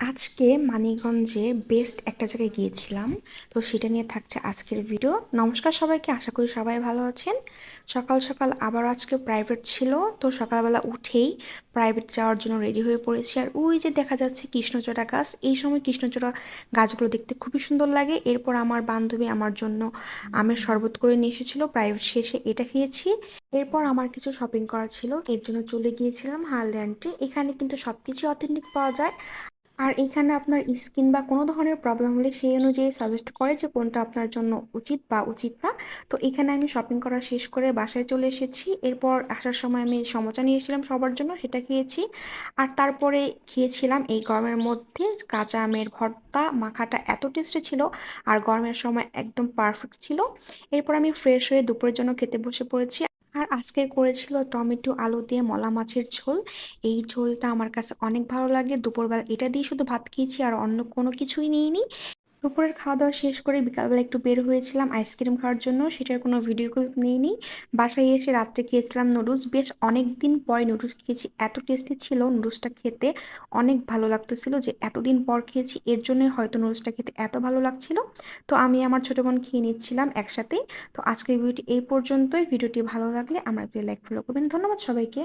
আজকে মানিকগঞ্জে বেস্ট একটা জায়গায় গিয়েছিলাম। তো সেটা নিয়ে থাকছে আজকের ভিডিও। নমস্কার সবাইকে, আশা করি সবাই ভালো আছেন। সকাল সকাল আবার আজকে প্রাইভেট ছিল, তো সকালবেলা উঠেই প্রাইভেট যাওয়ার জন্য রেডি হয়ে পড়েছি। আর ওই যে দেখা যাচ্ছে কৃষ্ণচূড়া গাছ, এই সময় কৃষ্ণচূড়া গাছগুলো দেখতে খুবই সুন্দর লাগে। এরপর আমার বান্ধবী আমার জন্য আমের শরবত করে নিয়ে এসেছিলো। প্রাইভেট শেষে এটা খেয়েছি। এরপর আমার কিছু শপিং করা ছিল, এর জন্য চলে গিয়েছিলাম হারল্যান্ডে। এখানে কিন্তু সব কিছু অথেন্টিক পাওয়া যায়। আর এখানে আপনার স্কিন বা কোনো ধরনের প্রবলেম হলে সেই অনুযায়ী সাজেস্ট করে যে কোনটা আপনার জন্য উচিত বা উচিত না। তো এখানে আমি শপিং করা শেষ করে বাসায় চলে এসেছি। এরপর আসার সময় আমি সমোসা নিয়ে এসেছিলাম সবার জন্য, সেটা খেয়েছি। আর তারপরে খেয়েছিলাম এই গরমের মধ্যে কাঁচা আমের ভর্তা। মাখাটা এত টেস্টি ছিল আর গরমের সময় একদম পারফেক্ট ছিল। এরপর আমি ফ্রেশ হয়ে দুপুরের জন্য খেতে বসে পড়েছি। আর আজকে করেছিল টমেটো আলু দিয়ে মলা মাছের ঝোল। এই ঝোলটা আমার কাছে অনেক ভালো লাগে। দুপুরবেলা এটা দিয়ে শুধু ভাত খেয়েছি, আর অন্য কোনো কিছুই নিইনি। দুপুরের খাওয়া দাওয়া শেষ করে বিকালবেলা একটু বের হয়েছিলাম আইসক্রিম খাওয়ার জন্য, সেটার কোনো ভিডিও ক্লিপ নিইনি। বাসায় এসে রাত্রে খেয়েছিলাম নুডলস। বেশ অনেক দিন পরে নুডলস খেয়েছি, এত টেস্টি ছিল নুডলসটা খেতে। অনেক ভালো লাগতেছিল যে এতদিন পর খেয়েছি, এর জন্যই হয়তো নুডলসটা খেতে এত ভালো লাগছিল। তো আমি আমার ছোটো বোন খেয়ে নিচ্ছিলাম একসাথেই। তো আজকের ভিডিওটি এই পর্যন্তই। ভিডিওটি ভালো লাগলে আমার প্রিয় লাইক ফলো করবেন। ধন্যবাদ সবাইকে।